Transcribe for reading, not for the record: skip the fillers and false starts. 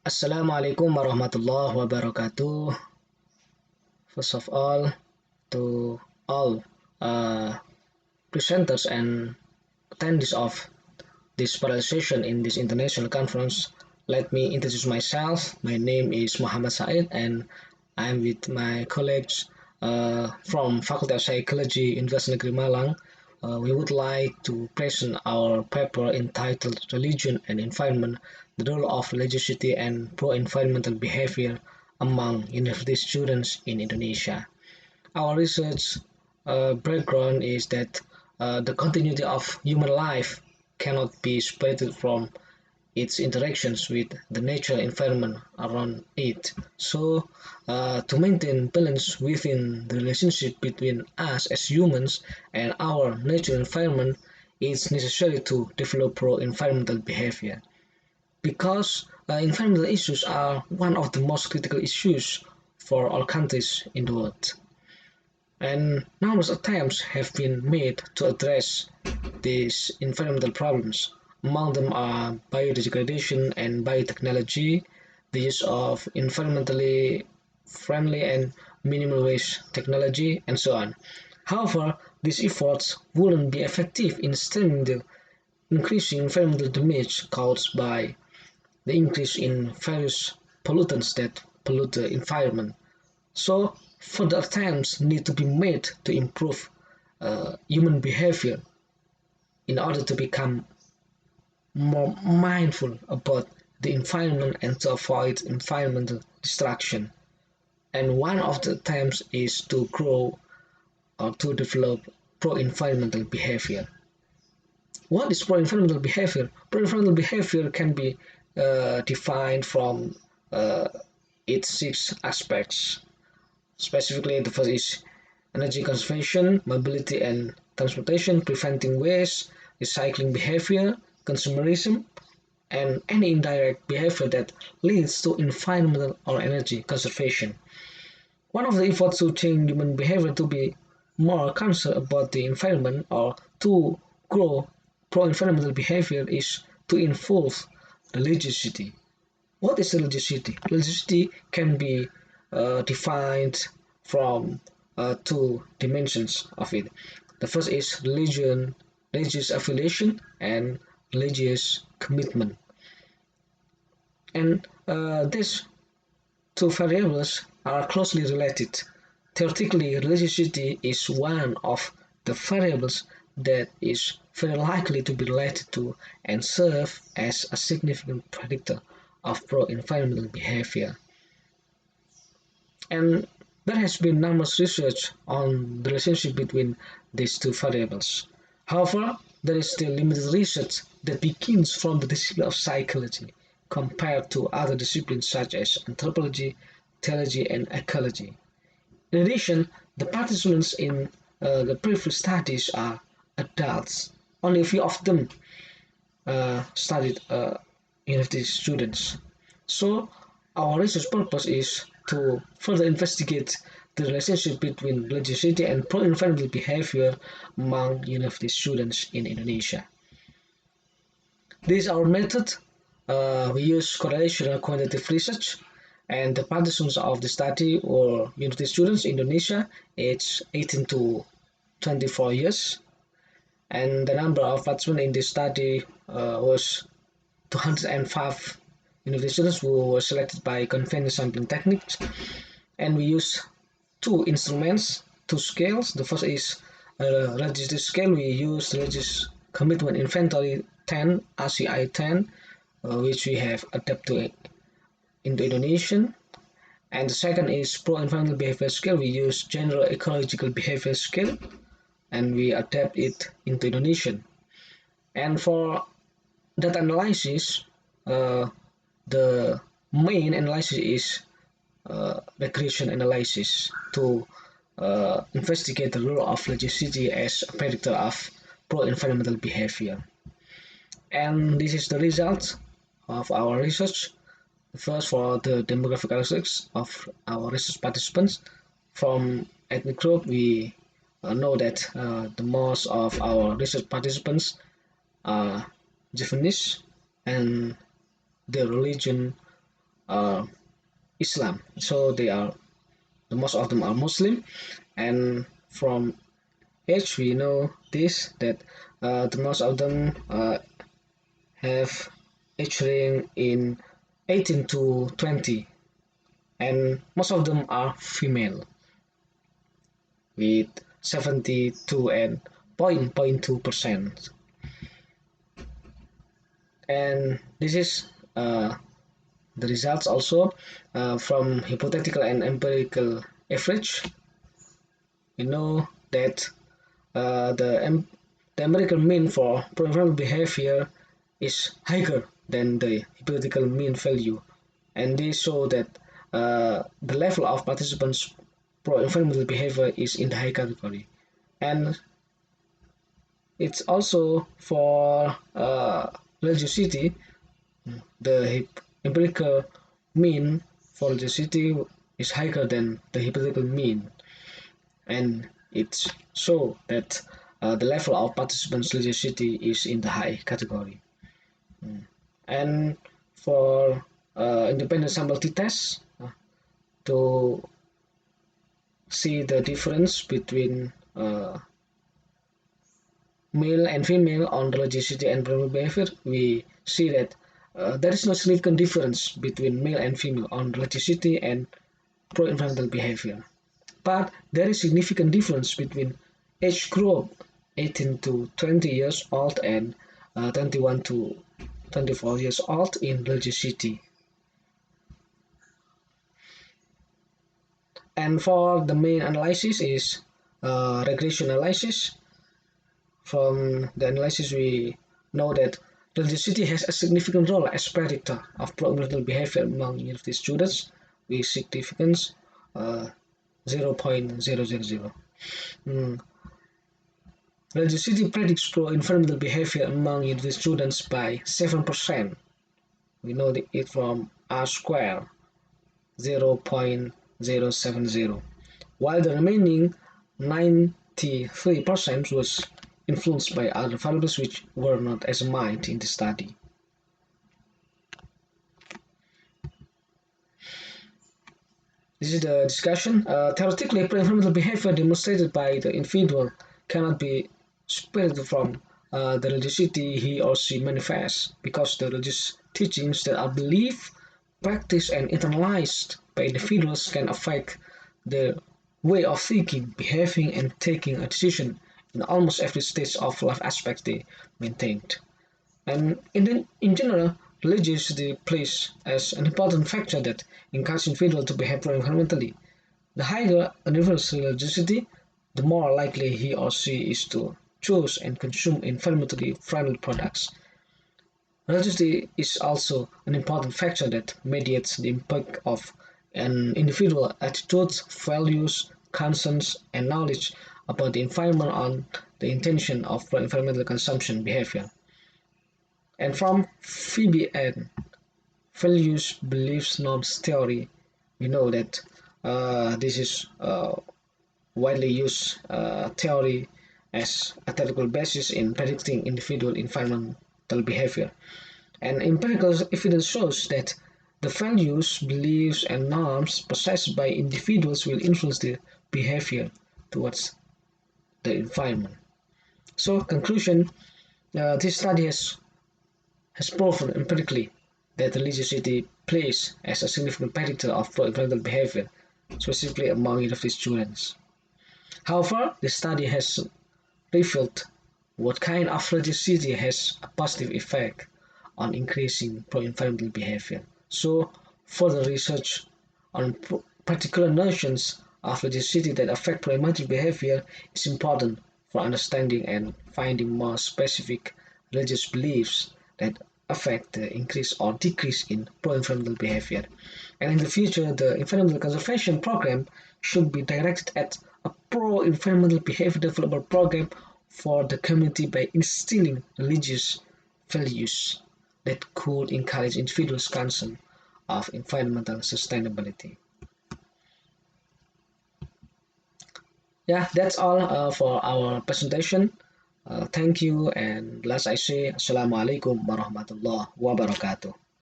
Assalamualaikum warahmatullahi wabarakatuh. First of all, to all uh, presenters and attendees of this participation in this international conference, let me introduce myself. My name is Muhammad Said, and I'm with my colleagues from Faculty of Psychology, University Negeri Malang. We would like to present our paper entitled Religion and Environment, the Role of Religiosity and Pro-Environmental Behavior among University Students in Indonesia. Our research background is that the continuity of human life cannot be separated from its interactions with the natural environment around it. So, to maintain balance within the relationship between us as humans and our natural environment, it's necessary to develop pro-environmental behavior. Because environmental issues are one of the most critical issues for all countries in the world, and numerous attempts have been made to address these environmental problems. Among them are biodegradation and biotechnology, the use of environmentally friendly and minimal waste technology, and so on. However, these efforts wouldn't be effective in stemming the increasing environmental damage caused by the increase in various pollutants that pollute the environment. So, further attempts need to be made to improve human behavior in order to become more mindful about the environment and to avoid environmental destruction. And one of the attempts is to grow or to develop pro-environmental behavior. What is pro-environmental behavior? Pro-environmental behavior can be defined from uh, its six aspects. Specifically, the first is energy conservation, mobility and transportation, preventing waste, recycling behavior, consumerism, and any indirect behavior that leads to environmental or energy conservation. One of the efforts to change human behavior to be more concerned about the environment or to grow pro-environmental behavior is to involve religiosity. What is religiosity? Religiosity can be defined from two dimensions of it. The first is religion, religious affiliation, and religious commitment. And these two variables are closely related. Theoretically, religiosity is one of the variables that is very likely to be related to and serve as a significant predictor of pro-environmental behavior. And there has been numerous research on the relationship between these two variables. However, there is still limited research that begins from the discipline of psychology compared to other disciplines such as anthropology, theology, and ecology. In addition, the participants in the previous studies are adults. Only a few of them studied university students. So our research purpose is to further investigate the relationship between religiosity and pro-environmental behavior among university students in Indonesia. This is our method. We use correlational quantitative research, and the participants of the study or university students in Indonesia aged 18 to 24 years, and the number of participants in this study was 205 university students who were selected by conventional sampling techniques, and we use two instruments, two scales. The first is a religious scale. We use religious commitment inventory 10, RCI 10, which we have adapted into Indonesian. And the second is pro-environmental behavior scale. We use general ecological behavior scale, and we adapt it into Indonesian. And for data analysis, the main analysis is regression analysis to investigate the role of religiosity as a predictor of pro-environmental behavior. And this is the result of our research. First, for the demographic characteristics of our research participants, from ethnic group, we know that the most of our research participants are Javanese, and the religion are Islam. So the most of them are Muslim, and from age we know this that the most of them have age range in 18 to 20, and most of them are female with 72 and 0.2%. And this is the results also from hypothetical and empirical average. We know that the empirical mean for programmable behavior is higher than the hypothetical mean value, and they show that the level of participants pro-environmental behavior is in the high category. And it's also for religiosity, the empirical mean for religiosity is higher than the hypothetical mean, and it's show that the level of participants' religiosity is in the high category. And for independent sample t-test to see the difference between male and female on religiosity and programmable behavior, we see that there is no significant difference between male and female on religiosity and pro-environmental behavior. But there is significant difference between age group 18 to 20 years old and 21 to 24 years old in religiosity. And for the main analysis is regression analysis. From the analysis, we know that religiosity has a significant role as predictor of pro-environmental behavior among university students with significance 0.000. Religiosity predicts pro-environmental behavior among university students by 7%. We know it from R square 0.070, while the remaining 93% was influenced by other variables which were not examined in the study. This is the discussion. Theoretically, pro-environmental behavior demonstrated by the individual cannot be separated from the religiosity he or she manifests, because the religious teachings that are believed, practiced, and internalized by individuals can affect their way of thinking, behaving, and taking a decision in almost every stage of life aspect they maintained. And in general, religiosity plays as an important factor that encourages individuals to behave environmentally. The higher an individual's religiosity, the more likely he or she is to choose and consume environmentally friendly products. Religiosity is also an important factor that mediates the impact of an individual's attitudes, values, concerns, and knowledge about the environment on the intention of environmental consumption behavior. And from VBN, values, beliefs, norms theory, we know that this is widely used theory as a theoretical basis in predicting individual environmental behavior. And empirical evidence shows that the values, beliefs, and norms possessed by individuals will influence their behavior towards the environment. So, conclusion: this study has proven empirically that religiosity plays as a significant predictor of pro-environmental behavior, specifically among university students. However, the study has revealed what kind of religiosity has a positive effect on increasing pro-environmental behavior. So, further research on particular notions of religiosity that affect pro-environmental behavior is important for understanding and finding more specific religious beliefs that affect the increase or decrease in pro-environmental behavior. And in the future, the environmental conservation program should be directed at a pro-environmental behavior development program for the community by instilling religious values that could encourage individuals' concern of environmental sustainability. Yeah, that's all for our presentation. Thank you, and last I say, Assalamualaikum warahmatullahi wabarakatuh.